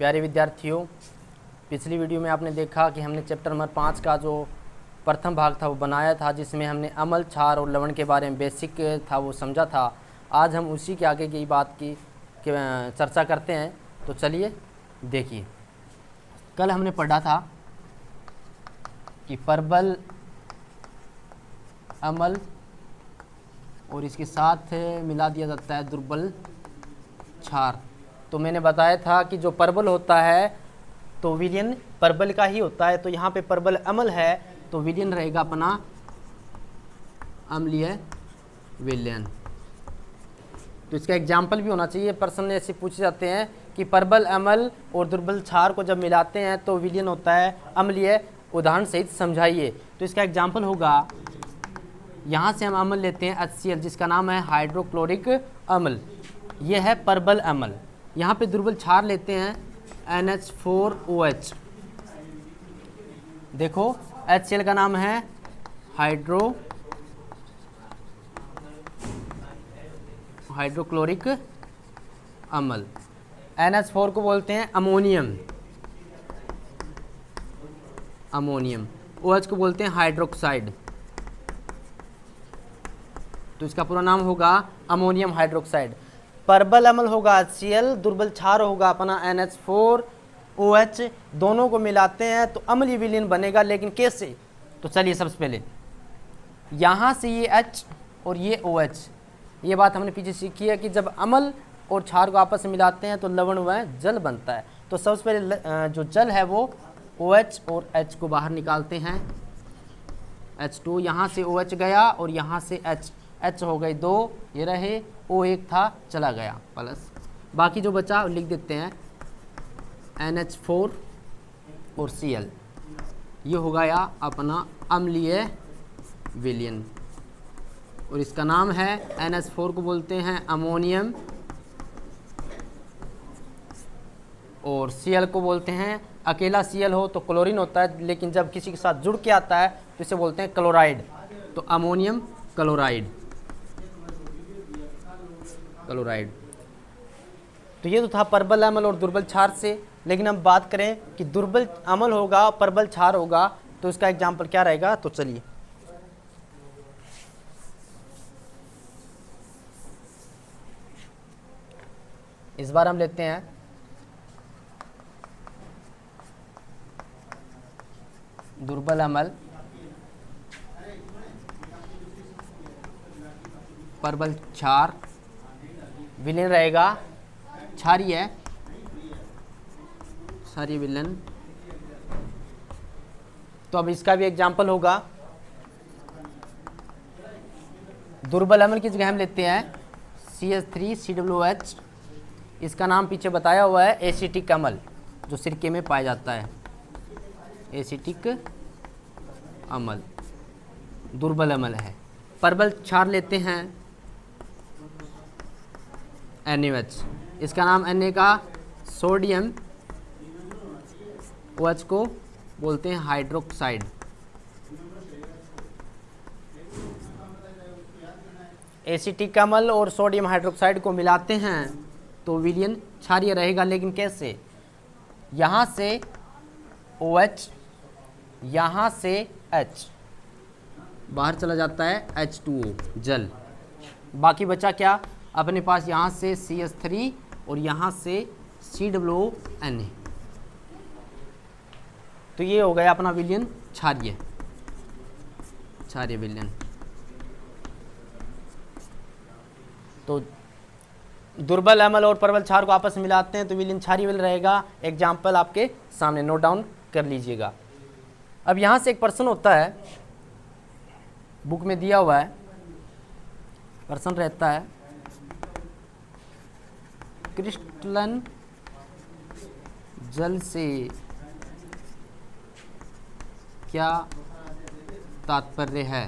प्यारे विद्यार्थियों, पिछली वीडियो में आपने देखा कि हमने चैप्टर नंबर 5 का जो प्रथम भाग था वो बनाया था, जिसमें हमने अम्ल, क्षार और लवण के बारे में बेसिक था वो समझा था। आज हम उसी के आगे की बात की चर्चा करते हैं। तो चलिए देखिए, कल हमने पढ़ा था कि प्रबल अम्ल और इसके साथ मिला दिया जाता है दुर्बल क्षार। तो मैंने बताया था कि जो प्रबल होता है तो विलयन प्रबल का ही होता है। तो यहाँ पे प्रबल अम्ल है तो विलयन रहेगा अपना अम्लीय विलयन। तो इसका एग्जाम्पल भी होना चाहिए। प्रश्न ऐसे पूछे जाते हैं कि प्रबल अम्ल और दुर्बल क्षार को जब मिलाते हैं तो विलयन होता है अम्लीय, उदाहरण सहित समझाइए। तो इसका एग्जाम्पल होगा, यहाँ से हम अम्ल लेते हैं HCl जिसका नाम है हाइड्रोक्लोरिक अम्ल, यह है प्रबल अम्ल। यहाँ पे दुर्बल क्षार लेते हैं NH4OH। देखो HCl का नाम है हाइड्रोक्लोरिक अम्ल। NH4 को बोलते हैं अमोनियम, OH को बोलते हैं हाइड्रोक्साइड। तो इसका पूरा नाम होगा अमोनियम हाइड्रोक्साइड। प्रबल अम्ल होगा HCl, दुर्बल क्षार होगा अपना NH4OH। दोनों को मिलाते हैं तो अम्लीय विलयन बनेगा, लेकिन कैसे? तो चलिए सबसे पहले यहाँ से ये H और ये OH, ये बात हमने पीछे सीखी है कि जब अम्ल और क्षार को आपस में मिलाते हैं तो लवण व जल बनता है। तो सबसे पहले जो जल है वो OH और H को बाहर निकालते हैं, H2। यहाँ से OH गया और यहाँ से H हो गई 2, ये रहे, O1 था चला गया प्लस, बाकी जो बचा लिख देते हैं NH4 और Cl। ये हो गया अपना अम्लीय विलयन और इसका नाम है NH4 को बोलते हैं अमोनियम और Cl को बोलते हैं, अकेला Cl हो तो क्लोरीन होता है, लेकिन जब किसी के साथ जुड़ के आता है तो इसे बोलते हैं क्लोराइड। तो अमोनियम क्लोराइड। तो ये तो था प्रबल अम्ल और दुर्बल क्षार से। लेकिन हम बात करें कि दुर्बल अम्ल होगा प्रबल क्षार होगा तो इसका एग्जाम्पल क्या रहेगा। तो चलिए इस बार हम लेते हैं दुर्बल अम्ल, प्रबल क्षार, विलयन रहेगा क्षारीय विलयन। तो अब इसका भी एग्जाम्पल होगा, दुर्बल अम्ल की जगह हम लेते हैं CH3COOH। इसका नाम पीछे बताया हुआ है एसिटिक अम्ल, जो सिरके में पाया जाता है, एसिटिक अम्ल दुर्बल अम्ल है। प्रबल क्षार लेते हैं NaOH, इसका नाम Na का सोडियम, OH को बोलते हैं हाइड्रोक्साइड। एसिटिक अम्ल और सोडियम हाइड्रोक्साइड को मिलाते हैं तो विलयन क्षारीय रहेगा, लेकिन कैसे? यहाँ से OH, यहाँ से H, बाहर चला जाता है H2O जल, बाकी बचा क्या अपने पास? यहाँ से CH3 और यहाँ से COONA। तो ये हो गया अपना विलयन क्षारीय विलयन। तो दुर्बल अम्ल और प्रबल क्षार को आपस में मिलाते हैं तो विलयन क्षारीय विलयन रहेगा। एग्जाम्पल आपके सामने नोट डाउन कर लीजिएगा। अब यहाँ से एक प्रश्न होता है, बुक में दिया हुआ है, प्रश्न रहता है क्रिस्टलन जल से क्या तात्पर्य है।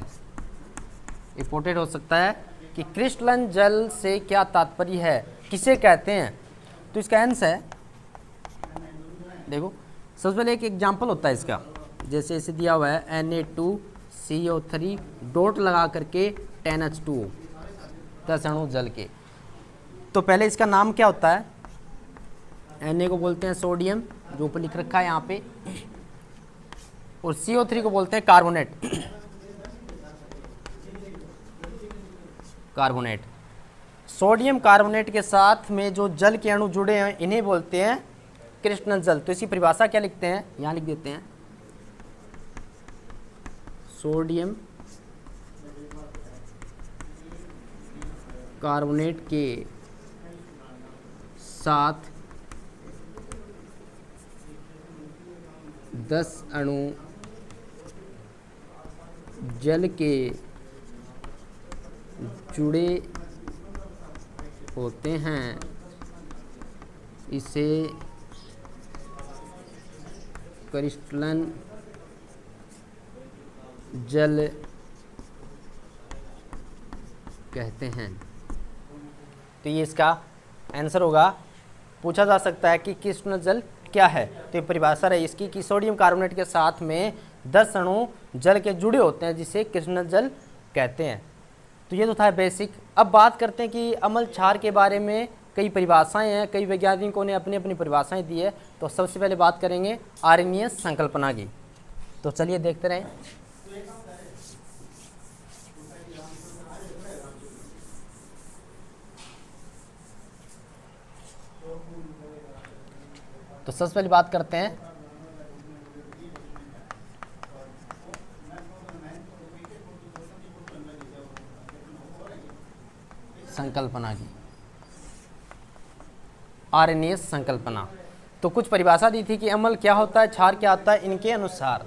इंपॉर्टेंट हो सकता है कि क्रिस्टलन जल से क्या तात्पर्य है, किसे कहते हैं। तो इसका आंसर है, देखो सबसे पहले एक एग्जाम्पल होता है इसका, जैसे इसे दिया हुआ है Na2CO3 डॉट लगा करके 10H2O, 10 अणु जल के। तो पहले इसका नाम क्या होता है Na को बोलते हैं सोडियम, जो ऊपर लिख रखा है यहाँ पे, और CO3 को बोलते हैं कार्बोनेट। कार्बोनेट, सोडियम कार्बोनेट के साथ में जो जल के अणु जुड़े हैं इन्हें बोलते हैं कृष्ण जल। तो इसकी परिभाषा क्या लिखते हैं, यहाँ लिख देते हैं, सोडियम कार्बोनेट के साथ 10 अणु जल के जुड़े होते हैं, इसे क्रिस्टलन जल कहते हैं। तो ये इसका आंसर होगा। पूछा जा सकता है कि कृष्ण जल क्या है, तो ये परिभाषा है इसकी कि सोडियम कार्बोनेट के साथ में 10 अणु जल के जुड़े होते हैं, जिसे कृष्ण जल कहते हैं। तो ये तो था बेसिक। अब बात करते हैं कि अम्ल क्षार के बारे में कई परिभाषाएं हैं, कई वैज्ञानिकों ने अपनी अपनी परिभाषाएं दी है। तो सबसे पहले बात करेंगे आर्यनियस संकल्पना की। तो चलिए देखते रहें। तो सबसे पहले बात करते हैं संकल्पना की, आर्यनियस संकल्पना। तो कुछ परिभाषा दी थी कि अम्ल क्या होता है, क्षार क्या होता है, इनके अनुसार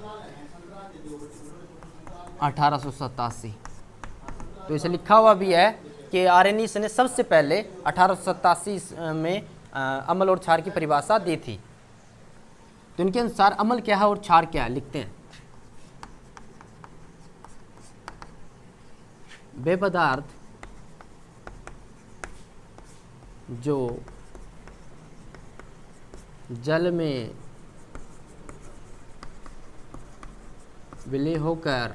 1887। तो इसे लिखा हुआ भी है कि आर्यनियस ने सबसे पहले 1887 में अम्ल और क्षार की परिभाषा दी थी। तो इनके अनुसार अम्ल क्या है और क्षार क्या है, लिखते हैं। वे पदार्थ जो जल में विलय होकर,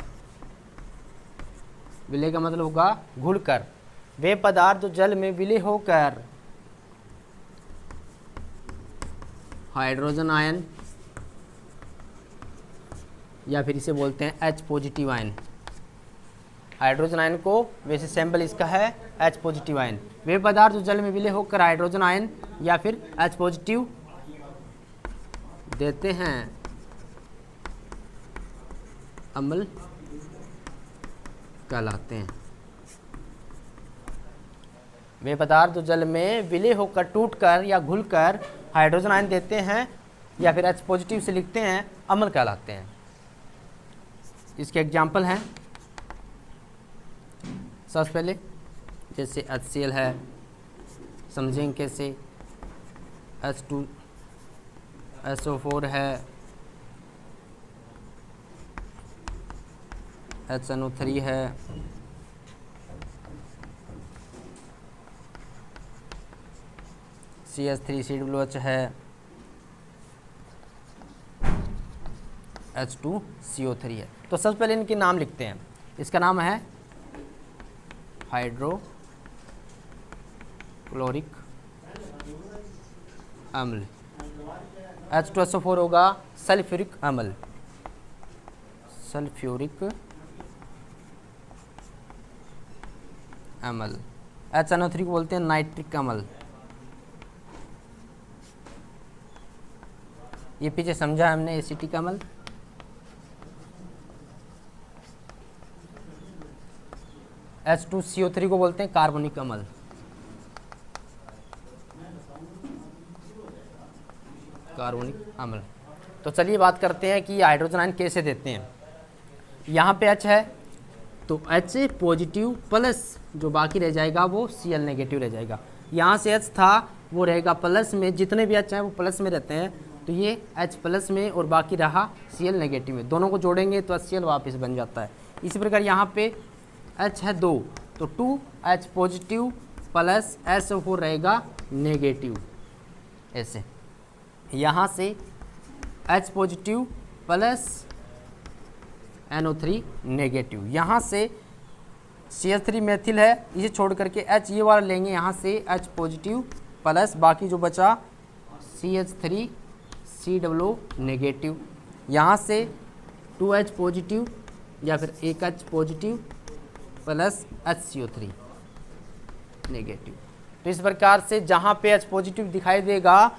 विलय का मतलब होगा घुलकर, वे पदार्थ जो जल में विलय होकर हाइड्रोजन आयन, या फिर इसे बोलते हैं H positive ion. Hydrogen ion को वैसे सैंपल इसका है H पॉजिटिव आयन। वे पदार्थ जो जल में विलय होकर हाइड्रोजन आयन या फिर H पॉजिटिव देते हैं, अम्ल कहलाते हैं। वे पदार्थ जो जल में विलय होकर, टूटकर या घुलकर हाइड्रोजन आयन देते हैं या फिर H पॉजिटिव से लिखते हैं, अम्ल कहलाते हैं। इसके एग्जाम्पल हैं, सबसे पहले जैसे HCl है, समझेंगे कैसे, H2SO4 है, HNO3 है, CH3COOH है, H2CO3 है। तो सबसे पहले इनके नाम लिखते हैं। इसका नाम है हाइड्रोक्लोरिक अम्ल। H2SO4 होगा सल्फ्यूरिक अम्ल, सल्फ्यूरिक अम्ल। HNO3 को बोलते हैं नाइट्रिक अम्ल। ये पीछे समझा हमने एसिटिक अम्ल। H2CO3 को बोलते हैं कार्बनिक अम्ल। कार्बनिक अम्ल। तो चलिए बात करते हैं कि हाइड्रोजन आयन कैसे देते हैं। यहाँ पे H है तो H पॉजिटिव प्लस जो बाकी रह जाएगा वो Cl नेगेटिव रह जाएगा। यहाँ से H था वो रहेगा प्लस में, जितने भी H हैं वो प्लस में रहते हैं, तो ये H प्लस में और बाकी रहा Cl नेगेटिव में। दोनों को जोड़ेंगे तो HCl वापस बन जाता है। इसी प्रकार यहाँ पे H है 2 तो 2H पॉजिटिव प्लस SO4 रहेगा नेगेटिव। ऐसे यहाँ से H positive plus NO3 negative. यहाँ से CH3 मेथिल है, इसे छोड़ करके H ये वाला लेंगे, यहाँ से H पॉजिटिव प्लस बाकी जो बचा CH3COO नेगेटिव, यहाँ से 2H पॉजिटिव या फिर 1H positive plus HCO3 negative. तो इस प्रकार से जहाँ पे H पॉजिटिव दिखाई देगा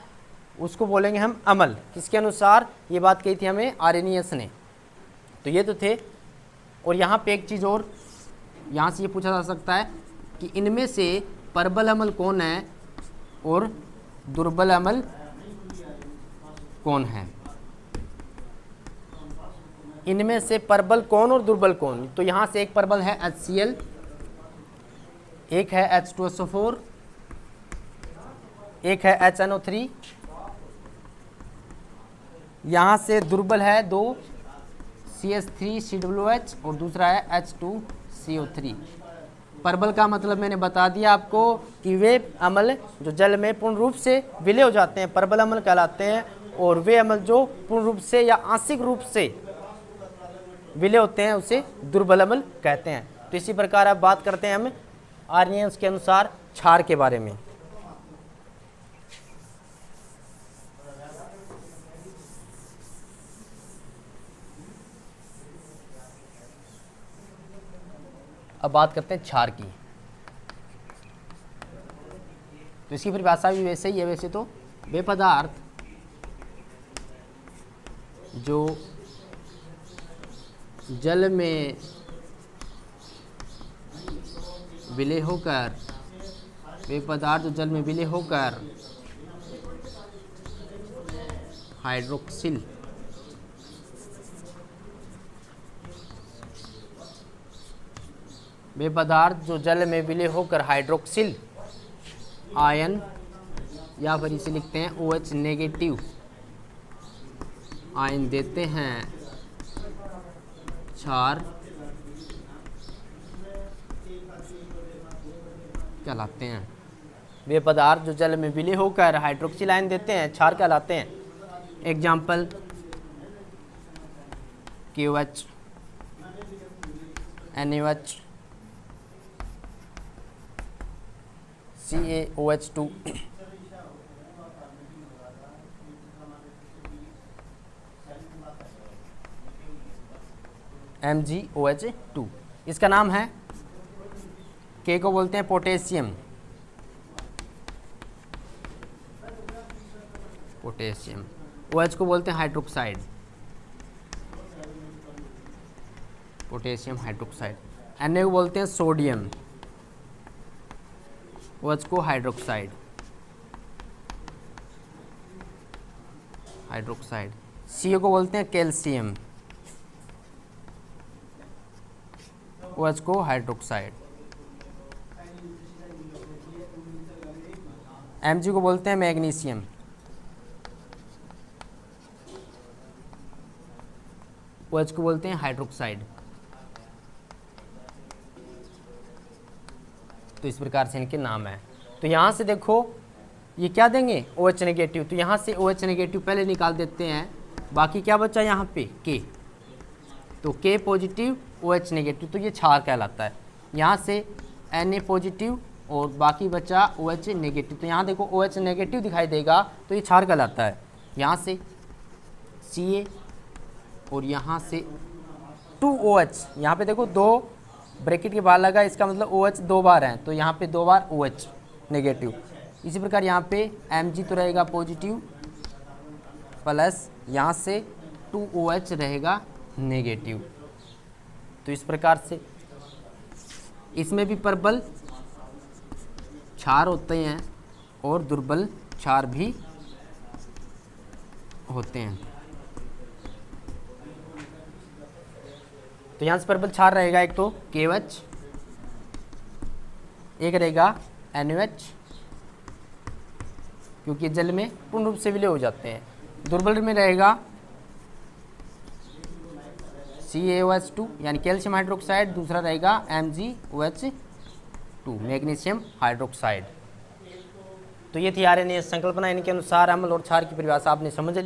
उसको बोलेंगे हम अम्ल। किसके अनुसार? ये बात कही थी हमें आर्यनियस ने। तो ये तो थे। और यहाँ पे एक चीज़ और, यहाँ से ये पूछा जा सकता है कि इनमें से प्रबल अम्ल कौन है और दुर्बल अम्ल कौन है। इनमें से प्रबल कौन और दुर्बल कौन? तो यहाँ से एक प्रबल है HCl, एक है H2SO4, एक है HNO3। यहाँ से दुर्बल है 2 CH3COOH और दूसरा है H2CO3। प्रबल का मतलब मैंने बता दिया आपको कि वे अम्ल जो जल में पूर्ण रूप से विलय हो जाते हैं प्रबल अम्ल कहलाते हैं, और वे अम्ल जो पूर्ण रूप से या आंशिक रूप से विलय होते हैं उसे दुर्बल अम्ल कहते हैं। तो इसी प्रकार अब बात करते हैं हम आर्यनियस के अनुसार क्षार के बारे में। अब बात करते हैं क्षार की। तो इसकी परिभाषा भी वैसे ही है। वैसे तो वे पदार्थ जो जल में विलय होकर हाइड्रोक्सिल वे पदार्थ जो जल में विलय होकर हाइड्रोक्सिल आयन या फिर इसे लिखते हैं OH नेगेटिव आयन देते हैं, क्षार कहलाते हैं। वे पदार्थ जो जल में विलय होकर हाइड्रोक्सिल आयन देते हैं क्षार कहलाते हैं। Example KOH, NaOH, CaOH2, MgOH2। इसका नाम है, K को बोलते हैं पोटेशियम, OH को बोलते हैं हाइड्रोक्साइड, पोटेशियम हाइड्रोक्साइड। Na को बोलते हैं सोडियम, OH को हाइड्रोक्साइड। CO को बोलते हैं कैल्शियम, OH को हाइड्रोक्साइड। Mg को बोलते हैं मैग्नीशियम, OH को बोलते हैं हाइड्रोक्साइड। तो इस प्रकार से इनके नाम है। तो यहाँ से देखो ये क्या देंगे OH नेगेटिव, तो यहाँ से OH नेगेटिव पहले निकाल देते हैं, बाकी क्या बचा यहाँ पे K, तो K पॉजिटिव OH नेगेटिव, तो ये क्षार कहलाता है। यहाँ से Na पॉजिटिव और बाकी बचा OH नेगेटिव, तो यहाँ देखो OH नेगेटिव दिखाई देगा तो ये क्षार कहलाता है। यहाँ से Ca और यहाँ से 2OH, यहाँ पे देखो 2 ब्रैकेट के बाहर लगा, इसका मतलब OH 2 बार हैं, तो यहाँ पे 2 बार OH नेगेटिव। इसी प्रकार यहाँ पे Mg तो रहेगा पॉजिटिव प्लस यहाँ से 2OH रहेगा नेगेटिव। तो इस प्रकार से इसमें भी प्रबल क्षार होते हैं और दुर्बल क्षार भी होते हैं। तो यहाँ से प्रबल क्षार रहेगा एक तो KOH, एक रहेगा NaOH, क्योंकि जल में पूर्ण रूप से विलय हो जाते हैं। दुर्बल में रहेगा CaOH2 यानी कैल्शियम हाइड्रोक्साइड, दूसरा रहेगा MgOH2 मैग्नीशियम हाइड्रोक्साइड। तो ये थी आर्यनियस संकल्पना। इनके अनुसार अम्ल और क्षार की परिभाषा आपने समझ ली।